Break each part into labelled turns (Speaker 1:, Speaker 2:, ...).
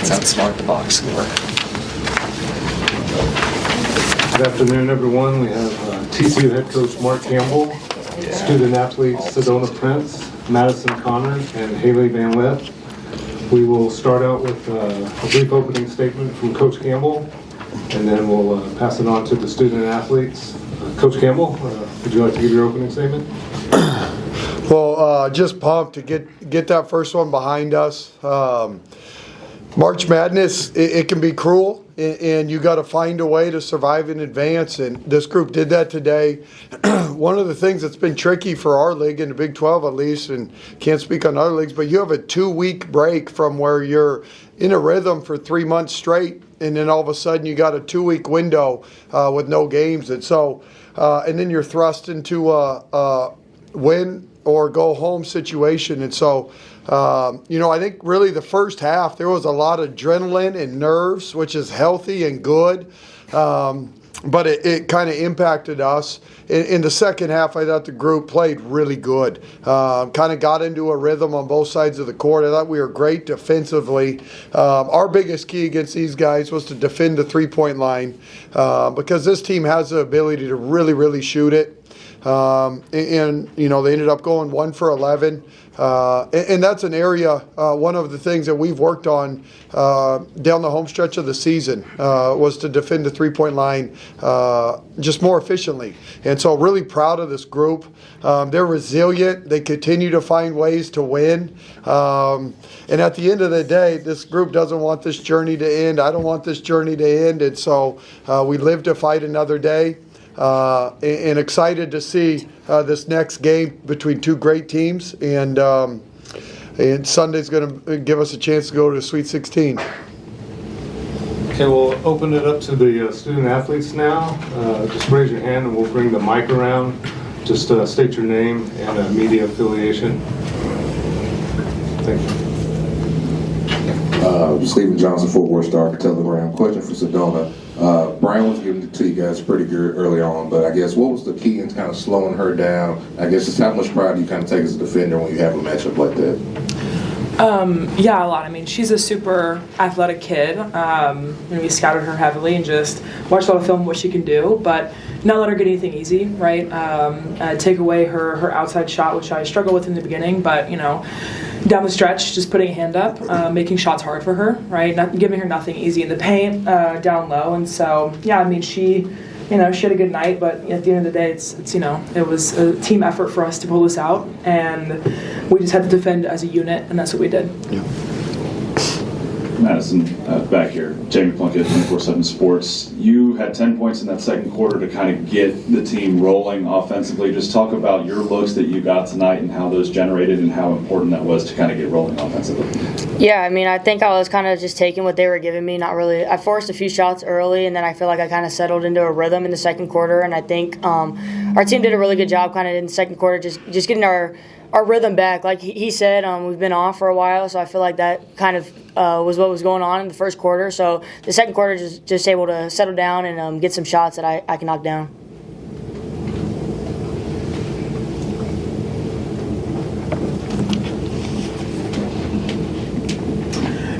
Speaker 1: Let's outsmart the box score.
Speaker 2: Good afternoon, everyone. We have TCU head coach Mark Campbell, student athletes Sedona Prince, Madison Connor, and Hailey Van Lith. We will start out with a brief opening statement from Coach Campbell, and then we'll pass it on to the student athletes. Coach Campbell, would you like to give your opening statement?
Speaker 3: Well, just pumped to get that first one behind us. March Madness, it can be cruel, and you got to find a way to survive in advance, and this group did that today. One of the things that's been tricky for our league, in the Big 12 at least, and can't speak on other leagues, but you have a 2-week break from where you're in a rhythm for 3 months straight, and then all of a sudden you got a 2-week window with no games, and so and then you're thrust into a win or go home situation, and so I think really the first half there was a lot of adrenaline and nerves, which is healthy and good, but it kind of impacted us. In the second half, I thought the group played really good, kind of got into a rhythm on both sides of the court. I thought we were great defensively. Our biggest key against these guys was to defend the three-point line because this team has the ability to really, really shoot it. They ended up going 1 for 11. And that's an area, one of the things that we've worked on down the home stretch of the season was to defend the three-point line just more efficiently. And so really proud of this group. They're resilient. They continue to find ways to win. And at the end of the day, this group doesn't want this journey to end. I don't want this journey to end. And so we live to fight another day. And excited to see this next game between two great teams, and Sunday's going to give us a chance to go to the Sweet 16.
Speaker 2: Okay, we'll open it up to the student athletes now. Just raise your hand and we'll bring the mic around. Just state your name and media affiliation. Thank you.
Speaker 4: Stephen Johnson, Fort Worth Star Telegram. Question for Sedona. Brian was giving it to you guys pretty good early on, but I guess what was the key in kind of slowing her down? I guess just how much pride do you kind of take as a defender when you have a matchup like that?
Speaker 5: Yeah, a lot. I mean, she's a super athletic kid. We scouted her heavily and just watched a lot of film of what she can do, but not let her get anything easy, right? Take away her outside shot, which I struggled with in the beginning, but, down the stretch, just putting a hand up, making shots hard for her, right? Not giving her nothing easy in the paint, down low. And so, yeah, I mean, she had a good night, but at the end of the day, it was a team effort for us to pull this out, and we just had to defend as a unit, and that's what we did.
Speaker 3: Yeah.
Speaker 6: Madison, back here. Jamie Plunkett, 24/7 Sports. You had 10 points in that second quarter to kind of get the team rolling offensively. Just talk about your looks that you got tonight and how those generated and how important that was to kind of get rolling offensively.
Speaker 7: Yeah, I mean, I think I was kind of just taking what they were giving me. Not really. I forced a few shots early, and then I feel like I kind of settled into a rhythm in the second quarter. And I think our team did a really good job kind of in the second quarter, just getting our rhythm back. Like he said, we've been off for a while, so I feel like that kind of was what was going on in the first quarter. So the second quarter, just able to settle down and get some shots that I can knock down.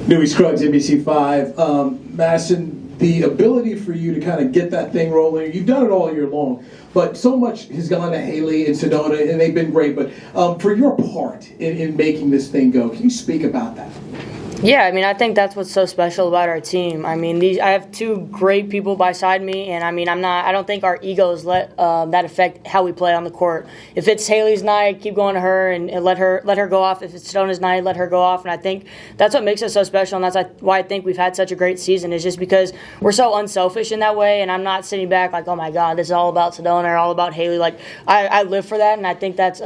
Speaker 8: Newey Scruggs, NBC5. Madison, the ability for you to kind of get that thing rolling, you've done it all year long, but so much has gone to Hailey and Sedona, and they've been great. But for your part in making this thing go, can you speak about that?
Speaker 7: Yeah, I mean, I think that's what's so special about our team. I mean, I have two great people beside me, and I mean, I don't think our egos let that affect how we play on the court. If it's Hailey's night, keep going to her and let her go off. If it's Sedona's night, let her go off. And I think that's what makes us so special, and that's why I think we've had such a great season, is just because we're so unselfish in that way. And I'm not sitting back like, oh my God, this is all about Sedona or all about Hailey. Like I live for that, and I think that's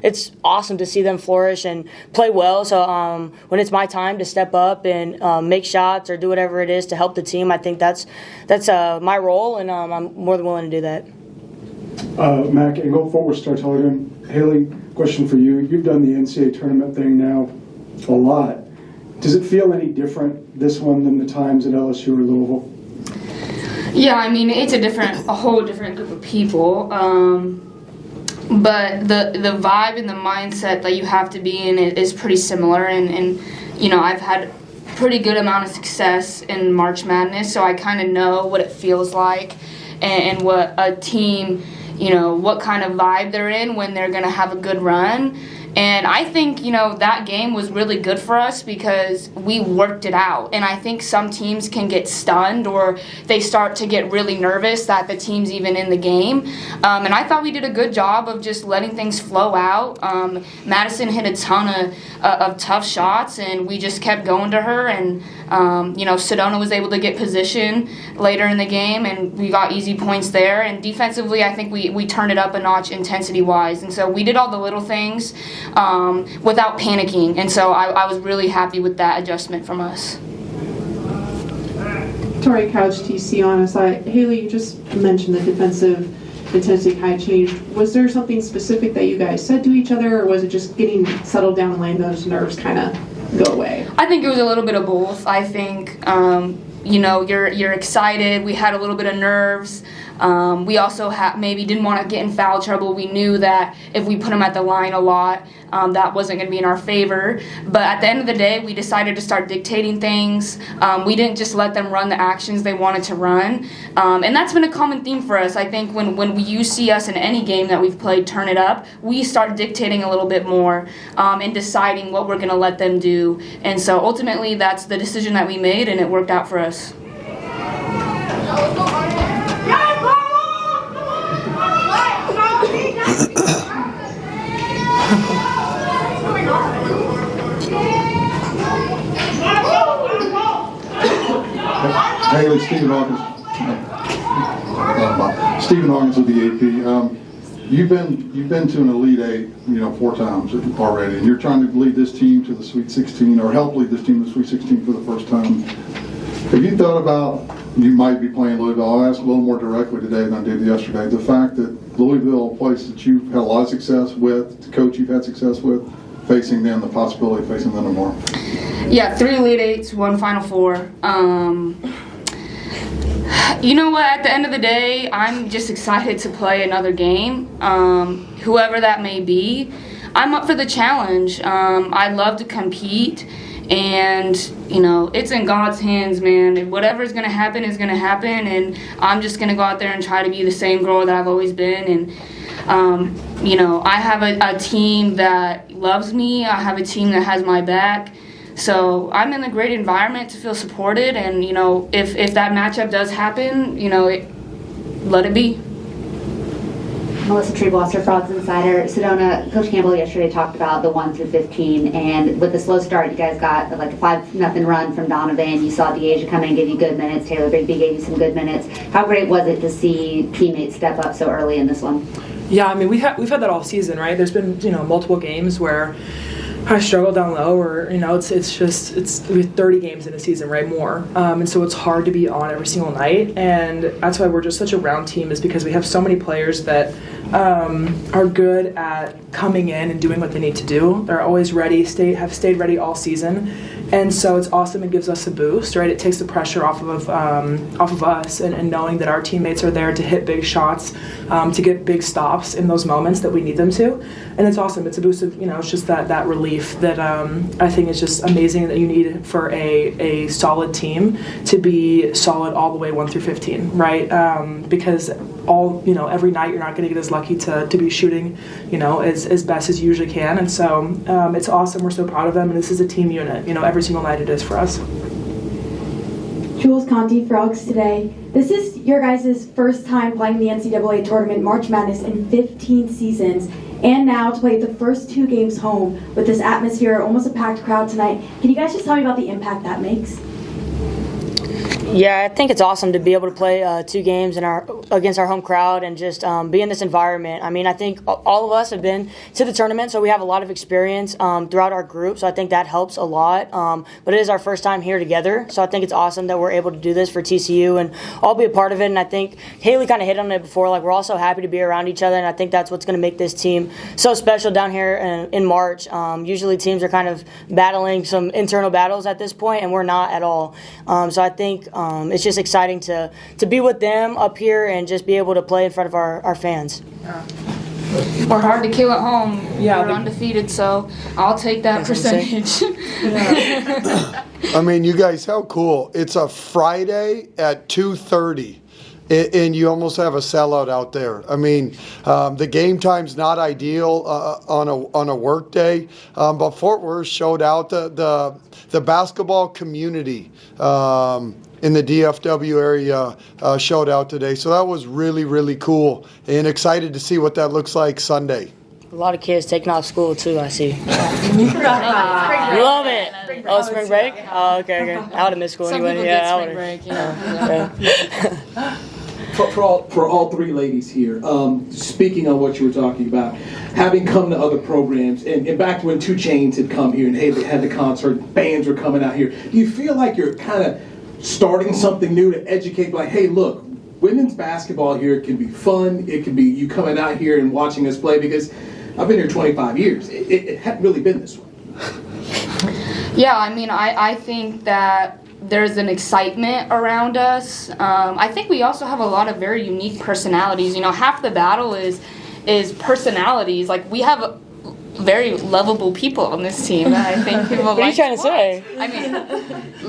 Speaker 7: it's awesome to see them flourish and play well. So when it's my time to step up and make shots or do whatever it is to help the team, I think that's my role, and I'm more than willing to do that.
Speaker 9: Mac, and go forward, Star Telegram. Hailey, question for you. You've done the NCAA Tournament thing now a lot. Does it feel any different, this one, than the times at LSU or Louisville?
Speaker 10: Yeah, I mean, it's a whole different group of people. But the vibe and the mindset that you have to be in is pretty similar, and I've had pretty good amount of success in March Madness, so I kind of know what it feels like and what a team, what kind of vibe they're in when they're going to have a good run. And I think, that game was really good for us because we worked it out. And I think some teams can get stunned or they start to get really nervous that the team's even in the game. And I thought we did a good job of just letting things flow out. Madison hit a ton of tough shots, and we just kept going to her. And, Sedona was able to get position later in the game, and we got easy points there. And defensively, I think we turned it up a notch intensity-wise. And so we did all the little things without panicking, and so I was really happy with that adjustment from us.
Speaker 1: Tori Couch, TCU on the side. Hailey, you just mentioned the defensive intensity kind of changed. Was there something specific that you guys said to each other, or was it just getting settled down and letting those nerves kind of go away?
Speaker 10: I think it was a little bit of both. I think you're excited. We had a little bit of nerves. We also maybe didn't want to get in foul trouble. We knew that if we put them at the line a lot, that wasn't going to be in our favor. But at the end of the day, we decided to start dictating things. We didn't just let them run the actions they wanted to run. And that's been a common theme for us. I think when you see us in any game that we've played turn it up, we start dictating a little bit more and deciding what we're going to let them do. And so ultimately, that's the decision that we made, and it worked out for us.
Speaker 11: Hailey, Stephen Hawkins with the AP. You've been to an Elite Eight, 4 times already, and you're trying to lead this team to the Sweet 16, or help lead this team to the Sweet 16 for the first time. Have you thought about you might be playing Louisville? I'll ask a little more directly today than I did yesterday. The fact that Louisville, a place that you've had a lot of success with, the coach you've had success with, facing them, the possibility of facing them tomorrow.
Speaker 10: Yeah, 3 Elite Eights, 1 Final Four. You know what? At the end of the day, I'm just excited to play another game, whoever that may be. I'm up for the challenge. I love to compete, and it's in God's hands, man. Whatever's gonna happen is gonna happen, and I'm just gonna go out there and try to be the same girl that I've always been. And I have a team that loves me. I have a team that has my back. So I'm in a great environment to feel supported, and if that matchup does happen, let it be.
Speaker 12: Melissa Treebwasser, Frogs Insider. Sedona, Coach Campbell yesterday talked about the 1 through 15, and with the slow start, you guys got like a 5-0 run from Donovan. You saw DeAsia come in and give you good minutes. Taylor Bigby gave you some good minutes. How great was it to see teammates step up so early in this one?
Speaker 5: Yeah, I mean we've had that all season, right? There's been multiple games where I struggle down low, or it's we have 30 games in a season, right? More, and so it's hard to be on every single night, and that's why we're just such a round team, is because we have so many players that are good at coming in and doing what they need to do. They're always ready, have stayed ready all season, and so it's awesome. It gives us a boost, right? It takes the pressure off of us, and knowing that our teammates are there to hit big shots, to get big stops in those moments that we need them to, and it's awesome. It's a boost of it's just that relief that I think is just amazing that you need for a solid team to be solid all the way 1 through 15, right? Because every night you're not going to get as lucky to be shooting, as best as you usually can, and so it's awesome. We're so proud of them, and this is a team unit. Every single night it is for us.
Speaker 13: Jules Conti, Frogs Today. This is your guys' first time playing the NCAA Tournament March Madness in 15 seasons, and now to play the first 2 games home with this atmosphere, almost a packed crowd tonight. Can you guys just tell me about the impact that makes?
Speaker 7: Yeah, I think it's awesome to be able to play 2 games against our home crowd and just be in this environment. I mean, I think all of us have been to the tournament, so we have a lot of experience throughout our group, so I think that helps a lot. But it is our first time here together, so I think it's awesome that we're able to do this for TCU and all be a part of it. And I think Hailey kind of hit on it before, like we're all so happy to be around each other, and I think that's what's going to make this team so special down here in March. Usually teams are kind of battling some internal battles at this point, and we're not at all. So I think it's just exciting to be with them up here and just be able to play in front of our fans.
Speaker 10: We're hard to kill at home.
Speaker 5: Yeah,
Speaker 10: We're undefeated, so I'll take that percentage.
Speaker 3: I mean, you guys, how cool. It's a Friday at 2:30. And you almost have a sellout out there. I mean, the game time's not ideal on a work day, but Fort Worth showed out the basketball community in the DFW area showed out today. So that was really, really cool, and excited to see what that looks like Sunday.
Speaker 7: A lot of kids taking off school too, I see. Love it. Oh, spring break? Oh, okay. I would have missed school
Speaker 10: Some
Speaker 7: anyway.
Speaker 10: people
Speaker 7: Yeah,
Speaker 10: get
Speaker 7: I
Speaker 10: spring
Speaker 7: would've.
Speaker 10: break,
Speaker 7: Yeah.
Speaker 8: For all three ladies here, speaking on what you were talking about, having come to other programs, and back to when 2 Chainz had come here and they had the concert, bands were coming out here, do you feel like you're kind of starting something new to educate, like, hey, look, women's basketball here can be fun, it can be you coming out here and watching us play, because I've been here 25 years. It hadn't really been this way.
Speaker 10: Yeah, I mean, I think that there's an excitement around us. I think we also have a lot of very unique personalities. You know, half the battle is personalities. Like, we have very lovable people on this team that I think people
Speaker 7: What are you trying to say?
Speaker 10: I mean,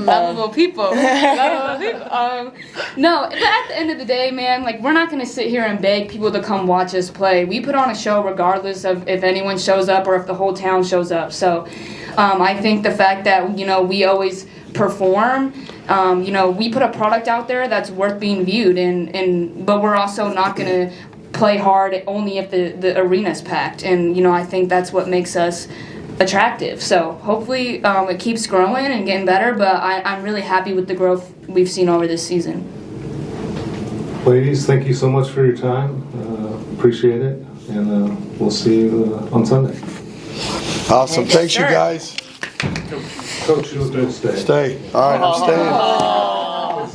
Speaker 10: lovable people. Lovable people. No, but at the end of the day, man, like, we're not going to sit here and beg people to come watch us play. We put on a show regardless of if anyone shows up or if the whole town shows up. So I think the fact that, you know, we always perform, you know, we put a product out there that's worth being viewed, but we're also not going to play hard only if the arena's packed, and you know, I think that's what makes us attractive. So hopefully it keeps growing and getting better, but I'm really happy with the growth we've seen over this season.
Speaker 2: Ladies, thank you so much for your time. Appreciate it, and we'll see you on Sunday.
Speaker 3: Awesome. Thanks, you guys.
Speaker 2: Coach, you'll stay.
Speaker 3: Stay. All right, I'm staying.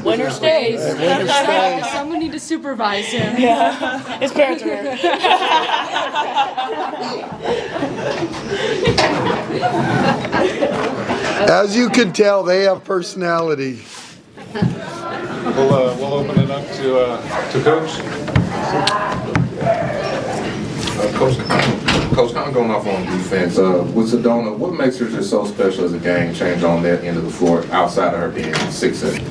Speaker 7: Winner stays.
Speaker 3: Winner stays.
Speaker 10: Someone need to supervise him.
Speaker 7: Yeah. His parents are here.
Speaker 3: As you can tell, they have personality.
Speaker 2: We'll open it up to Coach.
Speaker 4: Coach, kind of going off on defense, with Sedona, what makes her just so special as a game changer on that end of the floor, outside of her being 6'8"?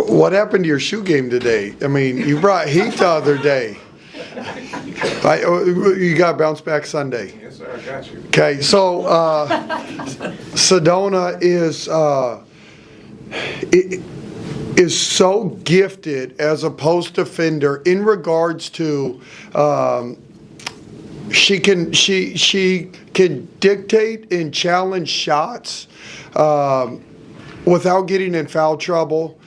Speaker 3: What happened to your shoe game today? I mean, you brought heat the other day. You got to bounce back Sunday.
Speaker 4: Yes, sir, I got you.
Speaker 3: Okay, so Sedona is so gifted as a post defender in regards to she can dictate and challenge shots without getting in foul trouble.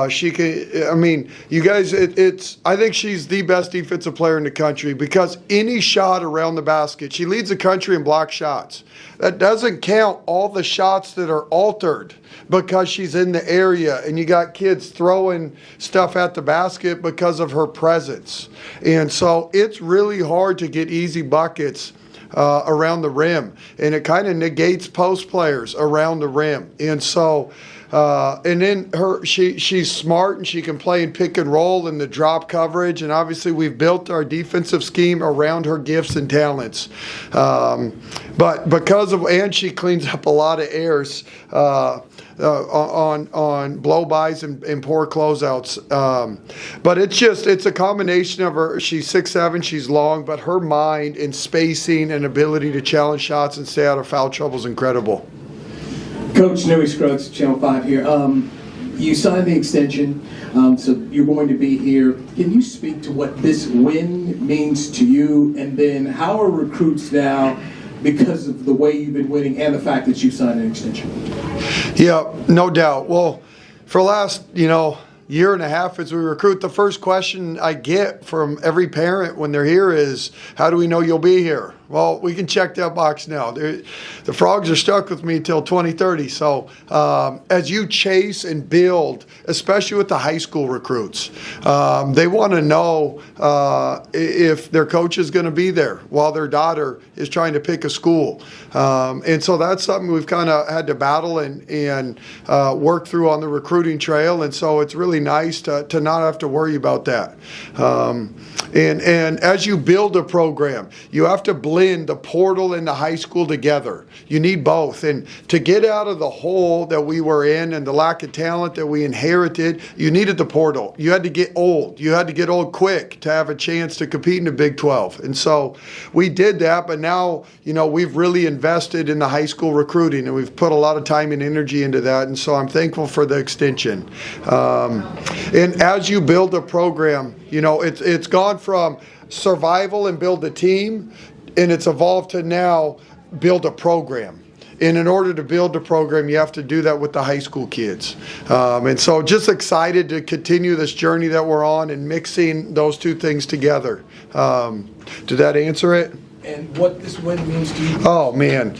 Speaker 3: She can. I mean, you guys. I think she's the best defensive player in the country because any shot around the basket, she leads the country in block shots. That doesn't count all the shots that are altered because she's in the area, and you got kids throwing stuff at the basket because of her presence. And so it's really hard to get easy buckets around the rim, and it kind of negates post players around the rim. And so. And then she's smart and she can play in pick and roll in the drop coverage. And obviously we've built our defensive scheme around her gifts and talents. But and she cleans up a lot of errors on blow-bys and poor closeouts. But it's a combination of her. She's 6'7", she's long, but her mind and spacing and ability to challenge shots and stay out of foul trouble is incredible.
Speaker 8: Coach Newey Scruggs, Channel 5 here. You signed the extension, so you're going to be here. Can you speak to what this win means to you, and then how are recruits now because of the way you've been winning and the fact that you signed an extension?
Speaker 3: Yeah, no doubt. Well, for the last, year and a half as we recruit, the first question I get from every parent when they're here is, how do we know you'll be here? Well, we can check that box now. The Frogs are stuck with me till 2030. So as you chase and build, especially with the high school recruits, they want to know if their coach is going to be there while their daughter is trying to pick a school. And so that's something we've kind of had to battle and work through on the recruiting trail. And so it's really nice to not have to worry about that. And as you build a program, you have to blend the portal and the high school together. You need both. And to get out of the hole that we were in and the lack of talent that we inherited, you needed the portal. You had to get old. You had to get old quick to have a chance to compete in the Big 12. And so we did that, but now, we've really invested in the high school recruiting, and we've put a lot of time and energy into that. And so I'm thankful for the extension. And as you build a program, it's gone from survival and build a team, and it's evolved to now build a program. And in order to build a program, you have to do that with the high school kids. And so just excited to continue this journey that we're on and mixing those two things together. Did that answer it?
Speaker 8: And what this win means to you?
Speaker 3: Oh, man.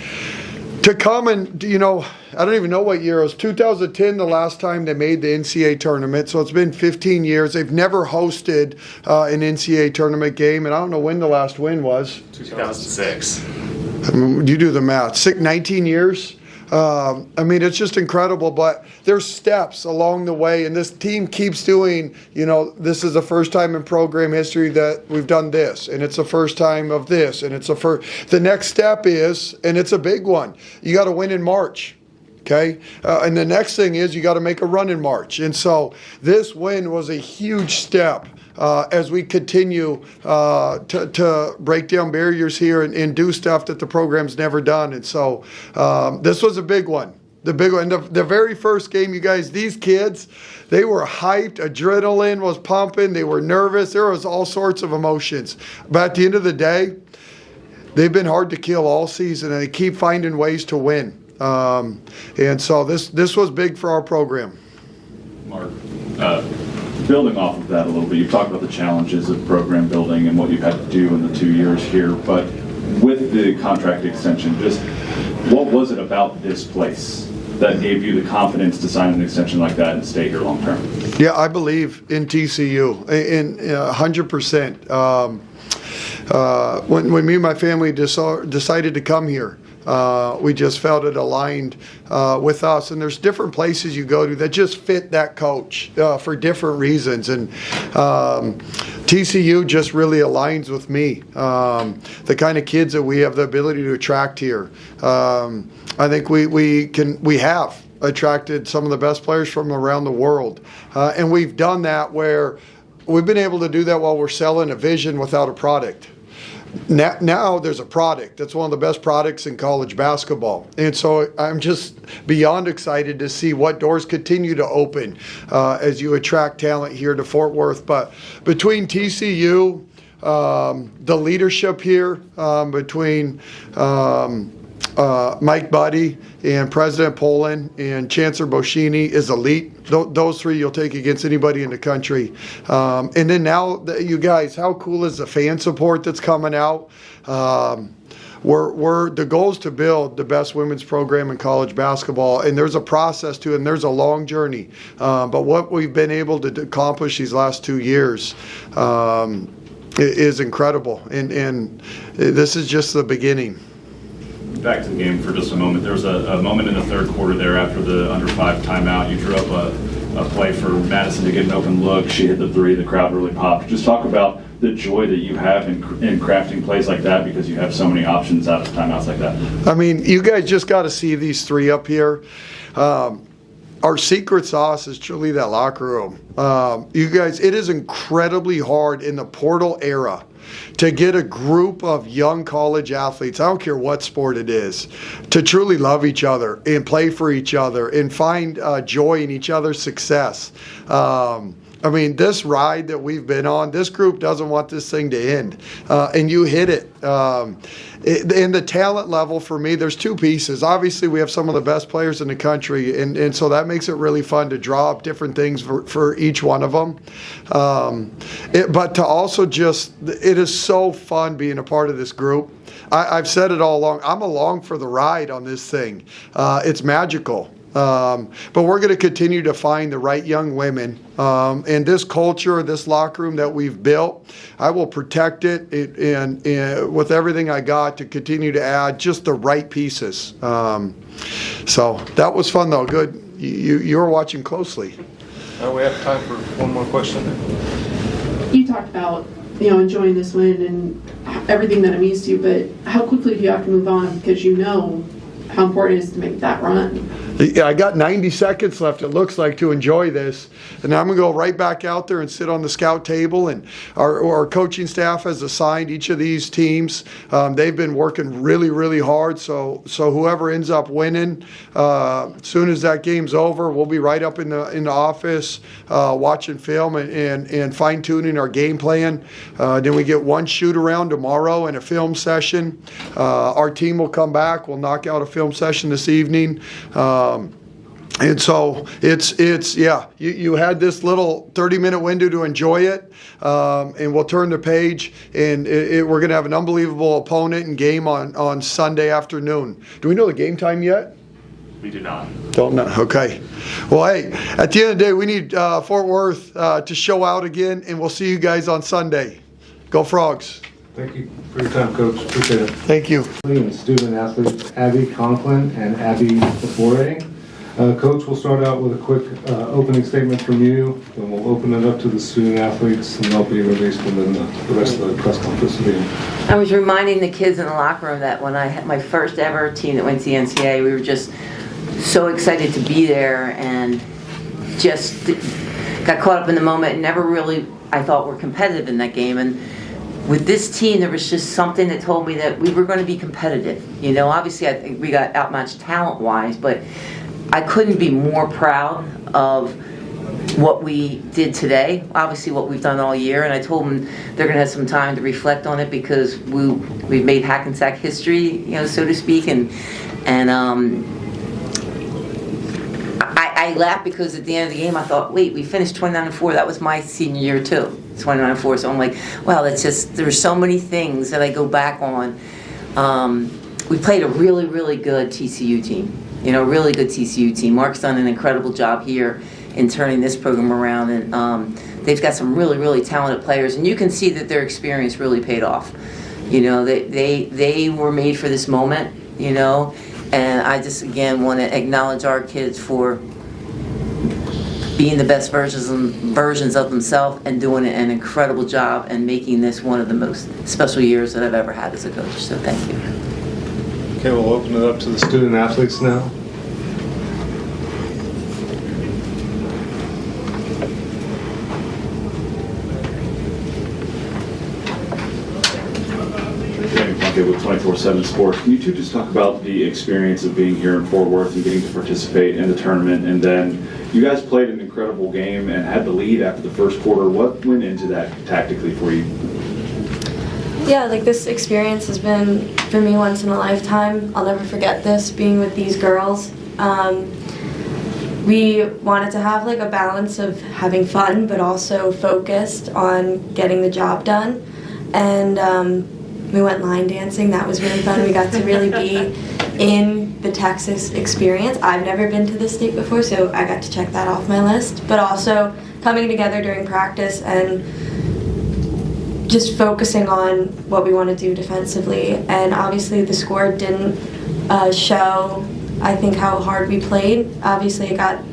Speaker 3: To come and, I don't even know what year it was. 2010, the last time they made the NCAA tournament. So it's been 15 years. They've never hosted an NCAA tournament game. And I don't know when the last win was.
Speaker 14: 2006.
Speaker 3: You do the math. 19 years? It's just incredible, but there's steps along the way, and this team keeps doing, this is the first time in program history that we've done this, and it's the first time of this, and it's the next step is, and it's a big one, you got to win in March. Okay, and the next thing is you got to make a run in March. And so this win was a huge step as we continue to break down barriers here and do stuff that the program's never done. And so this was a big one. The big one. The very first game, you guys, these kids, they were hyped. Adrenaline was pumping. They were nervous. There was all sorts of emotions. But at the end of the day, they've been hard to kill all season, and they keep finding ways to win. And so this was big for our program.
Speaker 6: Mark, building off of that a little bit, you've talked about the challenges of program building and what you've had to do in the 2 years here, but with the contract extension, just what was it about this place that gave you the confidence to sign an extension like that and stay here long term?
Speaker 3: Yeah, I believe in TCU, in 100%. When me and my family decided to come here, we just felt it aligned with us. And there's different places you go to that just fit that coach for different reasons. And TCU just really aligns with me. The kind of kids that we have the ability to attract here. I think we have attracted some of the best players from around the world. And we've done that where we've been able to do that while we're selling a vision without a product. Now there's a product that's one of the best products in college basketball. And so I'm just beyond excited to see what doors continue to open as you attract talent here to Fort Worth. But between TCU, the leadership here, between Mike Buddy and President Poland and Chancellor Boschini is elite. Those three you'll take against anybody in the country. And then now, you guys, how cool is the fan support that's coming out? The goal is to build the best women's program in college basketball, and there's a process to it, and there's a long journey. But what we've been able to accomplish these last 2 years is incredible, and this is just the beginning.
Speaker 6: Back to the game for just a moment. There was a moment in the third quarter there after the under 5 timeout. You drew up a play for Madison to get an open look. She hit the three. The crowd really popped. Just talk about the joy that you have in crafting plays like that because you have so many options out of timeouts like that.
Speaker 3: I mean, you guys just got to see these three up here. Our secret sauce is truly that locker room. You guys, it is incredibly hard in the portal era to get a group of young college athletes, I don't care what sport it is, to truly love each other and play for each other and find joy in each other's success. I mean, this ride that we've been on, this group doesn't want this thing to end. And you hit it. And the talent level for me, there's two pieces. Obviously, we have some of the best players in the country, and so that makes it really fun to draw up different things for each one of them. But to also just, it is so fun being a part of this group. I've said it all along. I'm along for the ride on this thing. It's magical. But we're going to continue to find the right young women. And this culture, this locker room that we've built, I will protect it and with everything I got to continue to add just the right pieces. So that was fun, though. Good. You were watching closely.
Speaker 2: We have time for one more question.
Speaker 1: You talked about, enjoying this win and everything that it means to you, but how quickly do you have to move on because you know how important it is to make that run?
Speaker 3: I got 90 seconds left, it looks like, to enjoy this. And I'm going to go right back out there and sit on the scout table. And our coaching staff has assigned each of these teams. They've been working really, really hard. So whoever ends up winning, as soon as that game's over, we'll be right up in the office watching film and fine-tuning our game plan. Then we get one shoot-around tomorrow and a film session. Our team will come back. We'll knock out a film session this evening. And so it's you had this little 30-minute window to enjoy it, and we'll turn the page, and we're going to have an unbelievable opponent and game on Sunday afternoon. Do we know the game time yet?
Speaker 6: We do not.
Speaker 3: Don't know. Okay. Well, hey, at the end of the day, we need Fort Worth to show out again, and we'll see you guys on Sunday. Go Frogs.
Speaker 2: Thank you for your time, Coach. Appreciate it.
Speaker 3: Thank you.
Speaker 2: And student athletes Abby Conklin and Abby Babore. Coach, we'll start out with a quick opening statement from you, and we'll open it up to the student athletes, and they'll be released within the rest of the press conference meeting.
Speaker 14: I was reminding the kids in the locker room that when I had my first ever team that went to the NCAA, we were just so excited to be there and just got caught up in the moment and never really, I thought, were competitive in that game. And with this team, there was just something that told me that we were going to be competitive. Obviously, I think we got outmatched talent-wise, but I couldn't be more proud of what we did today, obviously what we've done all year, and I told them they're going to have some time to reflect on it because we've made Hackensack history, so to speak, and I laughed because at the end of the game I thought, wait, we finished 29-4, that was my senior year too, 29-4, so I'm like, wow, there's so many things that I go back on. We played a really, really good TCU team. Really good TCU team. Mark's done an incredible job here in turning this program around, and they've got some really, really talented players, and you can see that their experience really paid off. They were made for this moment, and I just, again, want to acknowledge our kids for being the best versions of themselves and doing an incredible job and making this one of the most special years that I've ever had as a coach, so thank you.
Speaker 2: Okay, we'll open it up to the student athletes now.
Speaker 6: With 24/7 Sports, can you two just talk about the experience of being here in Fort Worth and getting to participate in the tournament? And then you guys played an incredible game and had the lead after the first quarter. What went into that tactically for you?
Speaker 15: Yeah, this experience has been, for me, once in a lifetime. I'll never forget this, being with these girls. We wanted to have a balance of having fun, but also focused on getting the job done. And we went line dancing. That was really fun. We got to really be in the Texas experience. I've never been to this state before, so I got to check that off my list. But also coming together during practice and just focusing on what we want to do defensively. And obviously the score didn't show, I think, how hard we played. Obviously it got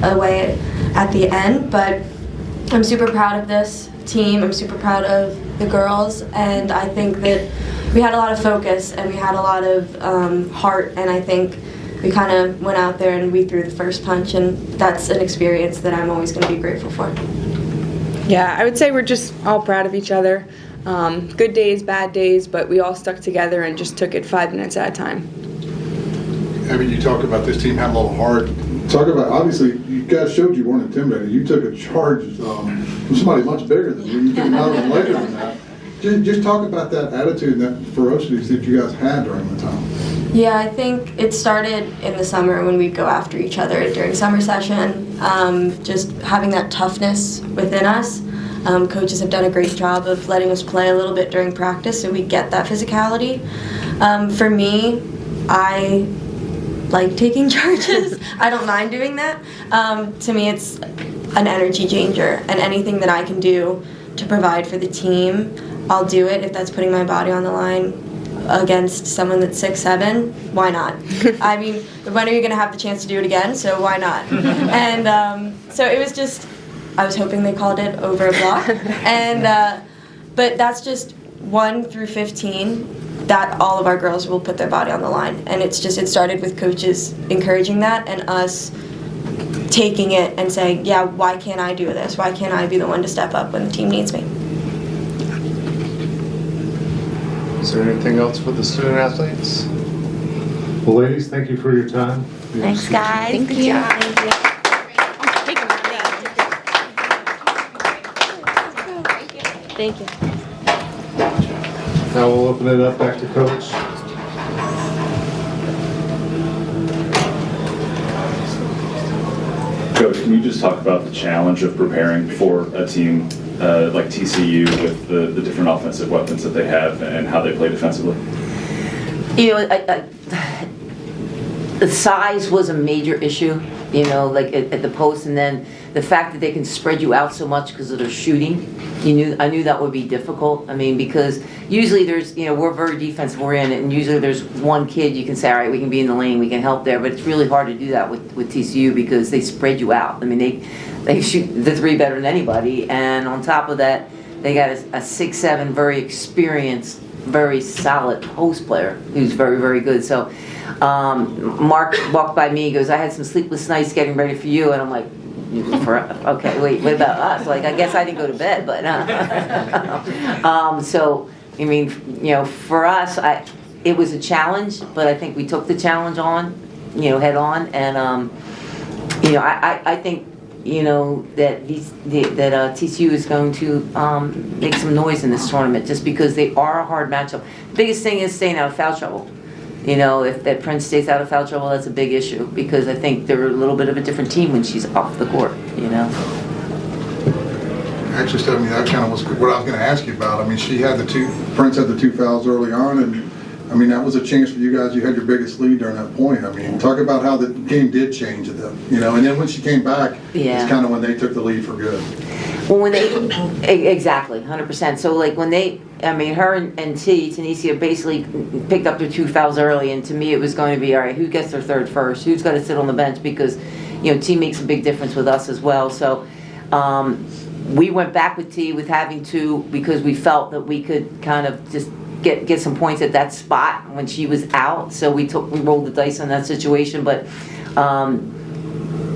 Speaker 15: away at the end, but I'm super proud of this team. I'm super proud of the girls, and I think that we had a lot of focus and we had a lot of heart, and I think we kind of went out there and we threw the first punch, and that's an experience that I'm always going to be grateful for.
Speaker 16: Yeah, I would say we're just all proud of each other. Good days, bad days, but we all stuck together and just took it 5 minutes at a time.
Speaker 11: You talk about this team having a little heart. Talk about, obviously, you guys showed you weren't intimidated. You took a charge from somebody much bigger than you. You took another one later than that. Just talk about that attitude and that ferocity that you guys had during the time.
Speaker 15: Yeah, I think it started in the summer when we'd go after each other during summer session. Just having that toughness within us. Coaches have done a great job of letting us play a little bit during practice so we get that physicality. For me, I like taking charges. I don't mind doing that. To me, it's an energy changer, and anything that I can do to provide for the team, I'll do it. If that's putting my body on the line against someone that's 6'7", why not? I mean, when are you going to have the chance to do it again? So why not? And so it was just, I was hoping they called it over a block. And but that's just 1 through 15. That all of our girls will put their body on the line, and it started with coaches encouraging that and us taking it and saying, yeah, why can't I do this? Why can't I be the one to step up when the team needs me?
Speaker 17: Is there anything else for the student athletes?
Speaker 2: Well, ladies, thank you for your time.
Speaker 14: Thanks, guys.
Speaker 13: Thank
Speaker 14: Good
Speaker 13: you.
Speaker 14: job.
Speaker 15: Thank you.
Speaker 2: Now we'll open it up back to Coach.
Speaker 6: Coach, can you just talk about the challenge of preparing for a team like TCU with the different offensive weapons that they have and how they play defensively?
Speaker 14: You know, the size was a major issue, you know, like at the post, and then the fact that they can spread you out so much because of their shooting. I knew that would be difficult. I mean, because usually there's, you know, we're very defensive oriented, and usually there's one kid you can say, all right, we can be in the lane, we can help there, but it's really hard to do that with TCU because they spread you out. I mean, they shoot the three better than anybody, and on top of that, they got a 6'7", very experienced, very solid post player who's very, very good. So Mark walked by me, he goes, I had some sleepless nights getting ready for you, and I'm like, okay, wait, what about us? Like, I guess I didn't go to bed, but so, I mean, you know, for us, it was a challenge, but I think we took the challenge on, you know, head on, and you know, I think, you know, that TCU is going to make some noise in this tournament just because they are a hard matchup. The biggest thing is staying out of foul trouble. You know, if that Prince stays out of foul trouble, that's a big issue because I think they're a little bit of a different team when she's off the court, you know.
Speaker 11: Actually, Stephanie, that kind of was what I was going to ask you about. I mean, Prince had the 2 fouls early on, and I mean, that was a chance for you guys. You had your biggest lead during that point. I mean, talk about how the game did change at them, you know, and then when she came back, it's kind of when they took the lead for good.
Speaker 14: Well, when they, exactly, 100%. So, like, when they, I mean, her and Tanisha basically picked up their 2 fouls early, and to me it was going to be, all right, who gets their third first? Who's going to sit on the bench? Because, you know, T makes a big difference with us as well. So, we went back with T with having 2 because we felt that we could kind of just get some points at that spot when she was out. So we rolled the dice on that situation, but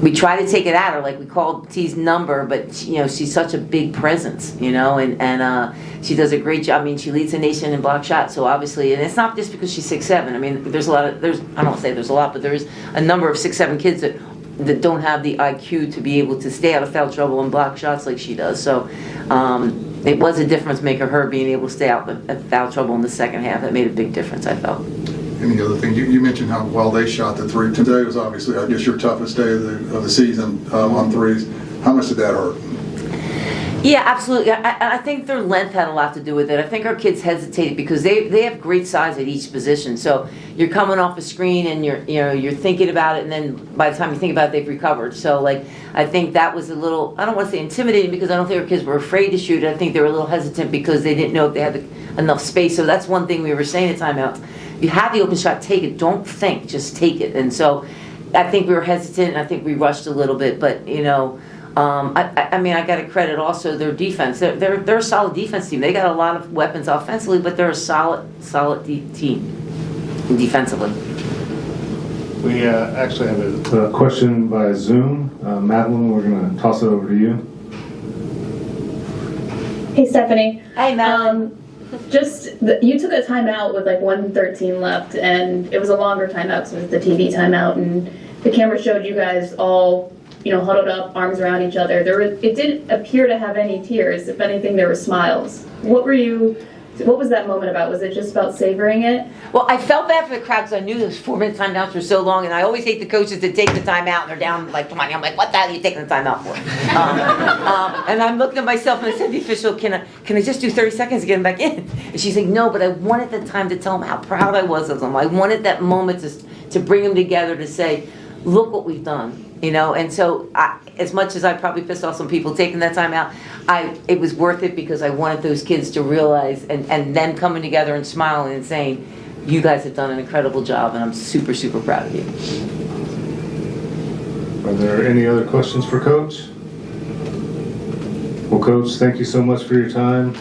Speaker 14: we tried to take it at her. Like, we called T's number, but you know, she's such a big presence, you know, and she does a great job. I mean, she leads the nation in block shots, so obviously, and it's not just because she's 6'7". I mean, there's I don't want to say there's a lot, but there's a number of 6'7" kids that don't have the IQ to be able to stay out of foul trouble and block shots like she does. So it was a difference maker, her being able to stay out of foul trouble in the second half. That made a big difference, I felt.
Speaker 11: Any other thing? You mentioned how well they shot the 3. Today was obviously, I guess, your toughest day of the season on threes. How much did that hurt?
Speaker 14: Yeah, absolutely. I think their length had a lot to do with it. I think our kids hesitated because they have great size at each position. So you're coming off a screen and you're thinking about it, and then by the time you think about it, they've recovered. So like, I think that was a little, I don't want to say intimidating because I don't think our kids were afraid to shoot. I think they were a little hesitant because they didn't know if they had enough space. So that's one thing we were saying at timeouts. If you have the open shot, take it. Don't think, just take it. And so I think we were hesitant, and I think we rushed a little bit. But, you know, I mean, I got to credit also their defense. They're a solid defense team. They got a lot of weapons offensively, but they're a solid team defensively.
Speaker 2: We actually have a question by Zoom. Madeline, we're going to toss it over to you.
Speaker 18: Hey, Stephanie.
Speaker 14: Hey, Madeline.
Speaker 18: You took a timeout with like 1:13 left, and it was a longer timeout because it was the TV timeout, and the camera showed you guys all, you know, huddled up, arms around each other. It didn't appear to have any tears. If anything, there were smiles. What were you What was that moment about? Was it just about savoring it?
Speaker 14: Well, I felt bad for the crowd because I knew those 4-minute timeouts were so long, and I always hate the coaches that take the timeout and they're down like 20. I'm like, what the hell are you taking the timeout for? And I'm looking at myself and I said to the official, can I just do 30 seconds to get him back in? And she's like, no, but I wanted the time to tell him how proud I was of them. I wanted that moment to bring them together to say, look what we've done. And so as much as I probably pissed off some people taking that time out, it was worth it because I wanted those kids to realize and them coming together and smiling and saying, you guys have done an incredible job and I'm super, super proud of you.
Speaker 2: Are there any other questions for Coach? Well, Coach, thank you so much for your time.